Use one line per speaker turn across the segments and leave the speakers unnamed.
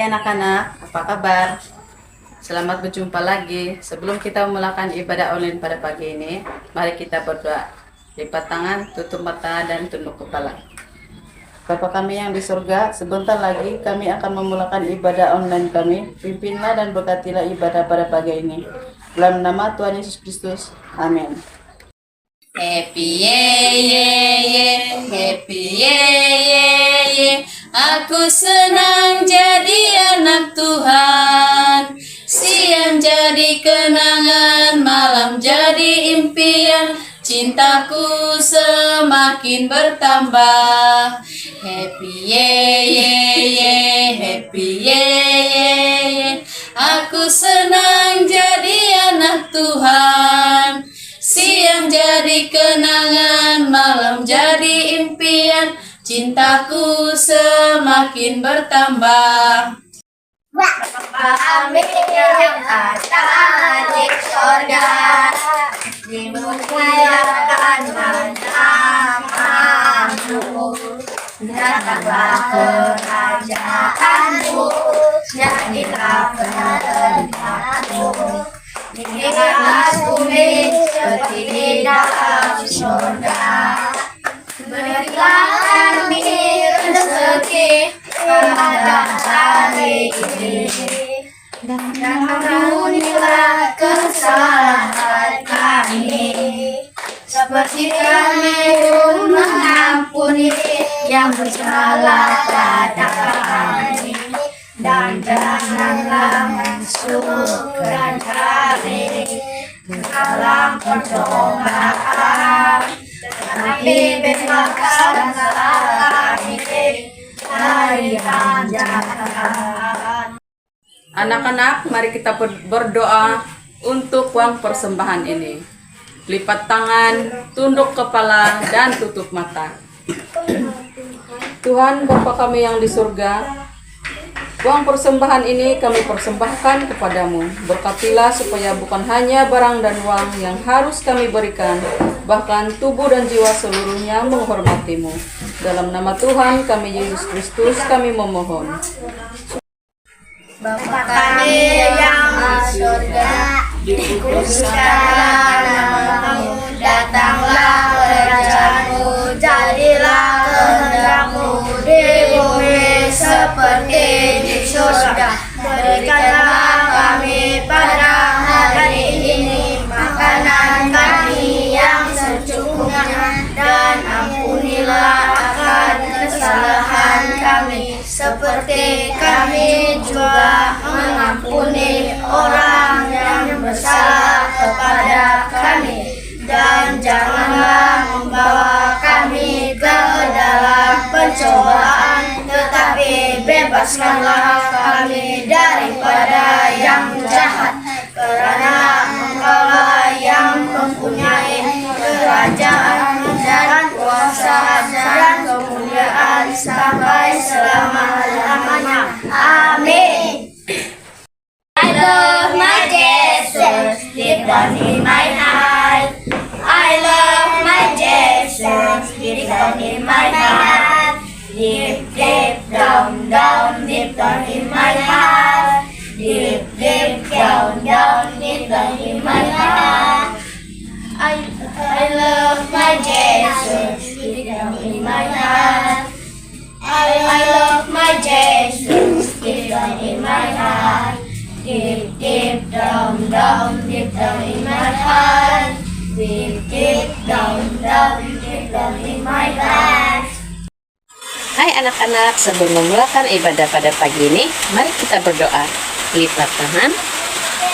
Hai anak-anak, apa kabar? Selamat berjumpa lagi. Sebelum kita memulakan ibadah online pada pagi ini, mari kita berdoa. Lipat tangan, tutup mata, dan tunduk kepala. Bapa kami yang di surga, sebentar lagi kami akan memulakan ibadah online kami. Pimpinlah dan berkatilah ibadah pada pagi ini. Dalam nama Tuhan Yesus Kristus. Amin. Happy ye ye ye, happy ye ye ye. Aku senang jadi anak Tuhan. Siang jadi kenangan, malam jadi impian. Cintaku semakin bertambah. Happy ye ye ye, happy ye ye ye. Aku senang jadi anak Tuhan. Siang jadi kenangan, malam jadi impian. Cintaku semakin bertambah.
Bapa kami yang ada di sorga, dimuliakan namamu. Datanglah kerajaanmu, jadilah kehendakmu. Di atas bumi seperti di dalam surga. Berilah kami rezeki pada hari ini, dan ampunilah kesalahan kami, seperti kami pun mengampuni yang bersalah pada kami. Dan janganlah masukkan kami ke dalam percobaan, tetapi bebaskan kami dari yang jahat.
Anak-anak, mari kita berdoa untuk uang persembahan ini. Lipat tangan, tunduk kepala, dan tutup mata. Tuhan Bapa kami yang di surga, uang persembahan ini kami persembahkan kepadamu. Berkatilah supaya bukan hanya barang dan uang yang harus kami berikan, bahkan tubuh dan jiwa seluruhnya menghormatimu. Dalam nama Tuhan kami Yesus Kristus kami memohon.
Bapa kami yang di surga, dikuduskanlah namamu, datanglah kerajaanmu, jadilah kehendakmu di bumi seperti di surga. Berikanlah kami pada hari ini makanan kami yang secukupnya, dan ampunilah akan kesalahan kami, seperti kami juga mengampuni orang yang bersalah kepada kami. Dan janganlah membawa kami ke dalam pencobaan, tetapi bebaskanlah kami daripada yang jahat. Karena Engkaulah yang mempunyai kerajaan dan kuasa dan kemuliaan sampai selama-lamanya. Amin. I love my Jesus, deep down in my heart. I love my Jesus, deep down in my heart. Deep, deep down, down, deep down in my heart. Deep, deep down, down, deep down in my heart. I love my Jesus, deep down in my heart. I love my Jesus, deep down in my heart. Deep, deep down, down, deep down in my heart. Deep, deep down, down, deep down in my heart.
Hai anak-anak, sebelum memulakan ibadah pada pagi ini, mari kita berdoa. Lipat tangan,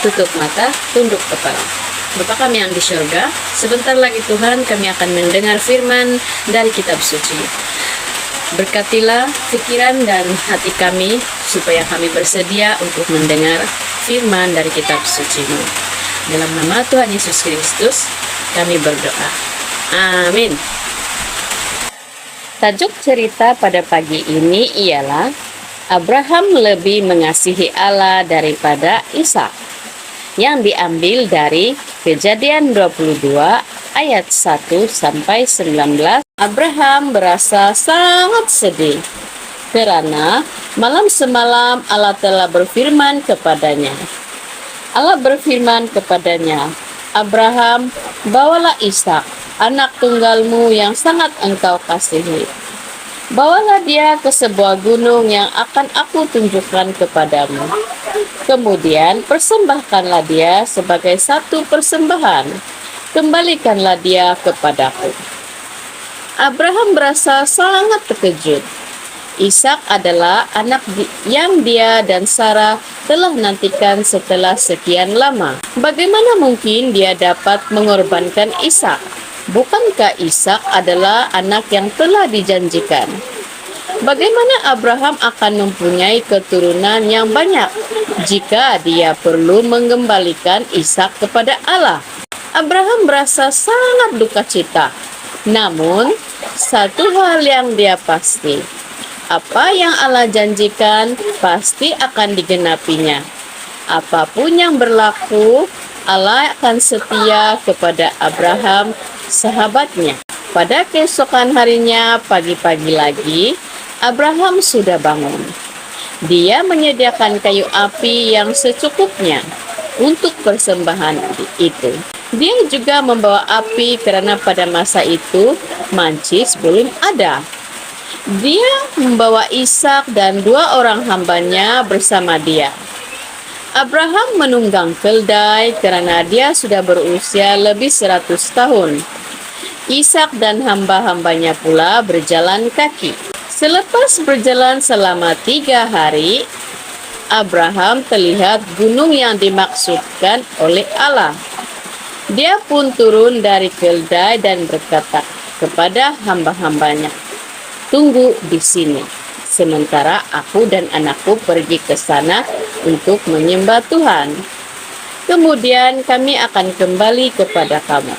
tutup mata, tunduk kepala. Bapa kami yang di surga, sebentar lagi Tuhan kami akan mendengar firman dari kitab suci. Berkatilah pikiran dan hati kami, supaya kami bersedia untuk mendengar firman dari kitab suci-Mu. Dalam nama Tuhan Yesus Kristus, kami berdoa. Amin. Tajuk cerita pada pagi ini ialah Abraham lebih mengasihi Allah daripada Ishak, yang diambil dari Kejadian 22 ayat 1 sampai 19. Abraham berasa sangat sedih Karena malam semalam Allah telah berfirman kepadanya. Allah berfirman kepadanya, Abraham, bawalah Ishak, anak tunggalmu yang sangat engkau kasihi. Bawalah dia ke sebuah gunung yang akan aku tunjukkan kepadamu. Kemudian persembahkanlah dia sebagai satu persembahan. Kembalikanlah dia kepadaku. Abraham merasa sangat terkejut. Ishak adalah anak yang dia dan Sarah telah nantikan setelah sekian lama. Bagaimana mungkin dia dapat mengorbankan Ishak? Bukankah Ishak adalah anak yang telah dijanjikan? Bagaimana Abraham akan mempunyai keturunan yang banyak jika dia perlu mengembalikan Ishak kepada Allah? Abraham merasa sangat duka cita. Namun, satu hal yang dia pasti, apa yang Allah janjikan pasti akan digenapinya. Apapun yang berlaku, Allah akan setia kepada Abraham, sahabatnya. Pada keesokan harinya, pagi-pagi lagi, Abraham sudah bangun. Dia menyediakan kayu api yang secukupnya untuk persembahan itu. Dia juga membawa api karena pada masa itu mancis belum ada. Dia membawa Ishak dan 2 orang hambanya bersama dia. Abraham menunggang keldai karena dia sudah berusia lebih 100 tahun. Ishak dan hamba-hambanya pula berjalan kaki. Selepas berjalan selama 3 hari, Abraham terlihat gunung yang dimaksudkan oleh Allah. Dia pun turun dari keldai dan berkata kepada hamba-hambanya, "Tunggu di sini, sementara aku dan anakku pergi ke sana untuk menyembah Tuhan. Kemudian kami akan kembali kepada kamu."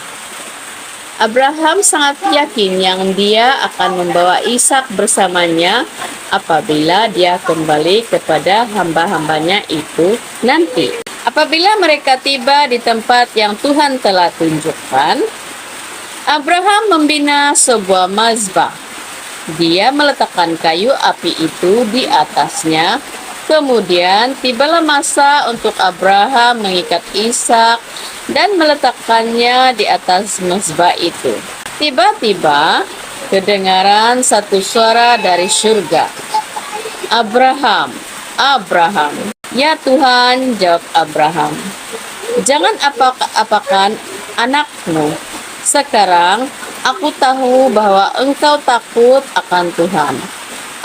Abraham sangat yakin yang dia akan membawa Ishak bersamanya apabila dia kembali kepada hamba-hambanya itu nanti. Apabila mereka tiba di tempat yang Tuhan telah tunjukkan, Abraham membina sebuah mazbah. Dia meletakkan kayu api itu di atasnya. Kemudian tibalah masa untuk Abraham mengikat Ishak dan meletakkannya di atas mazbah itu. Tiba-tiba kedengaran satu suara dari surga. "Abraham, Abraham." "Ya Tuhan," jawab Abraham, "jangan apakan anakmu. Sekarang aku tahu bahwa engkau takut akan Tuhan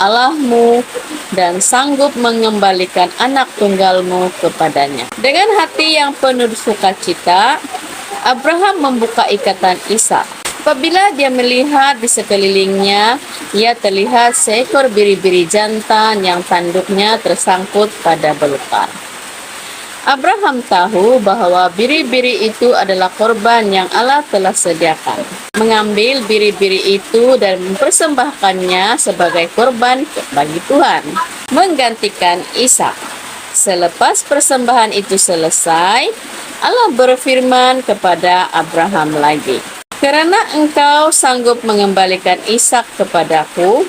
Allahmu dan sanggup mengembalikan anak tunggalmu kepadanya." Dengan hati yang penuh sukacita, Abraham membuka ikatan Ishak. Apabila dia melihat di sekelilingnya, ia terlihat seekor biri-biri jantan yang tanduknya tersangkut pada belukar. Abraham tahu bahwa biri-biri itu adalah korban yang Allah telah sediakan. Mengambil biri-biri itu dan mempersembahkannya sebagai korban bagi Tuhan, menggantikan Ishak. Selepas persembahan itu selesai, Allah berfirman kepada Abraham lagi, "Karena engkau sanggup mengembalikan Ishak kepadaku,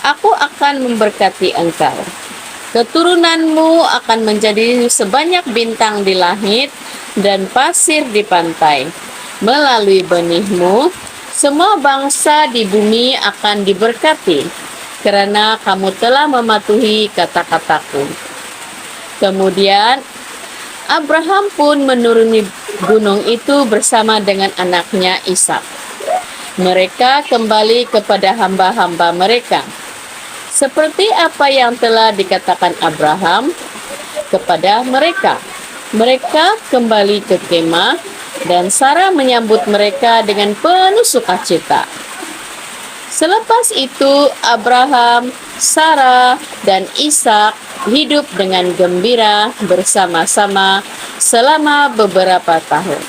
aku akan memberkati engkau. Keturunanmu akan menjadi sebanyak bintang di langit dan pasir di pantai. Melalui benihmu, semua bangsa di bumi akan diberkati, karena kamu telah mematuhi kata-kataku." Kemudian Abraham pun menuruni gunung itu bersama dengan anaknya Ishak. Mereka kembali kepada hamba-hamba mereka, seperti apa yang telah dikatakan Abraham kepada mereka. Mereka kembali ke kemah dan Sarah menyambut mereka dengan penuh sukacita. Selepas itu Abraham, Sarah, dan Ishak hidup dengan gembira bersama-sama selama beberapa tahun.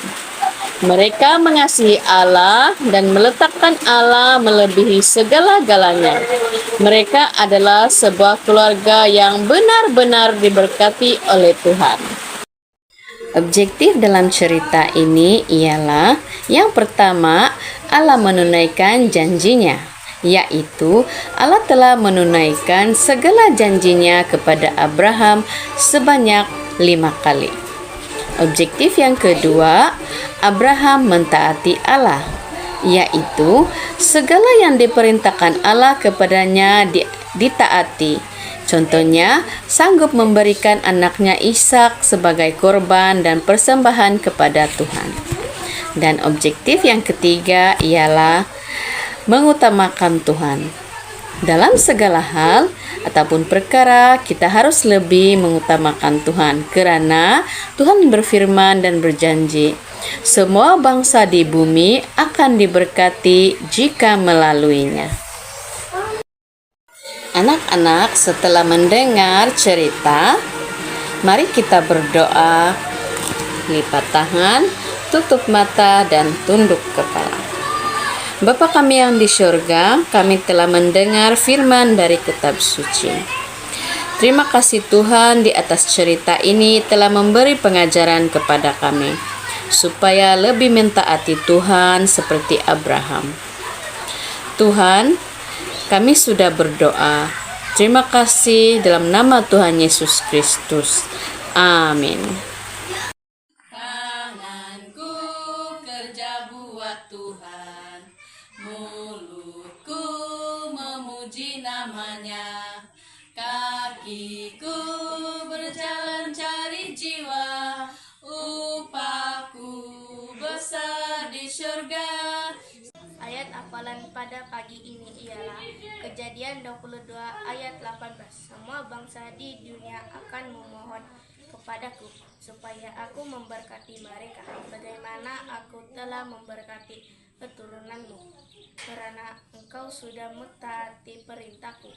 Mereka mengasihi Allah dan meletakkan Allah melebihi segala-galanya. Mereka adalah sebuah keluarga yang benar-benar diberkati oleh Tuhan. Objektif dalam cerita ini ialah, yang pertama, Allah menunaikan janjinya. yaitu Allah telah menunaikan segala janjinya kepada Abraham sebanyak 5 kali. Objektif yang kedua, Abraham mentaati Allah, yaitu segala yang diperintahkan Allah kepadanya ditaati. Contohnya, sanggup memberikan anaknya Ishak sebagai korban dan persembahan kepada Tuhan. Dan objektif yang ketiga ialah mengutamakan Tuhan. Dalam segala hal ataupun perkara, kita harus lebih mengutamakan Tuhan, karena Tuhan berfirman dan berjanji, semua bangsa di bumi akan diberkati jika melaluinya. Anak-anak, setelah mendengar cerita, mari kita berdoa, lipat tangan, tutup mata, dan tunduk kepala. Bapa kami yang di surga, kami telah mendengar firman dari kitab suci. Terima kasih Tuhan di atas cerita ini telah memberi pengajaran kepada kami, supaya lebih mentaati Tuhan seperti Abraham. Tuhan, kami sudah berdoa. Terima kasih dalam nama Tuhan Yesus Kristus. Amin. Tanganku kerja buat Tuhan, mulutku memuji namanya, kakiku berjalan cari jiwa, upahku besar di surga.
Ayat hafalan pada pagi ini ialah Kejadian 22 ayat 18. Semua bangsa di dunia akan memohon kepadaku supaya aku memberkati mereka, bagaimana aku telah memberkati keturunanmu, karena engkau sudah mentaati perintahku.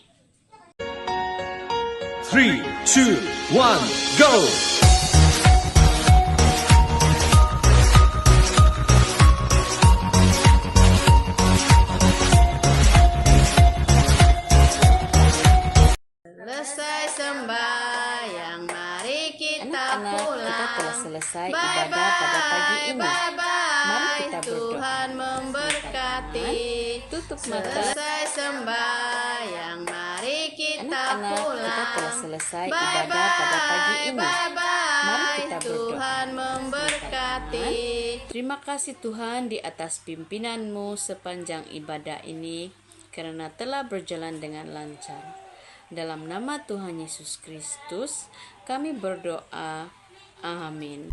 3, 2, 1, go!
Selesai sembahyang, mari kita
Anak-anak, kita
pulang.
telah selesai ibadah pada pagi ini. Mari kita berdoa.
Tuhan memberkati.
Tutup mata.
Selesai sembahyang, mari kita
Anak-anak,
pulang.
kita telah selesai ibadah pada pagi ini. Mari kita berdoa.
Tuhan memberkati.
Terima kasih Tuhan di atas pimpinanmu sepanjang ibadah ini, karena telah berjalan dengan lancar. Dalam nama Tuhan Yesus Kristus, kami berdoa. Amin.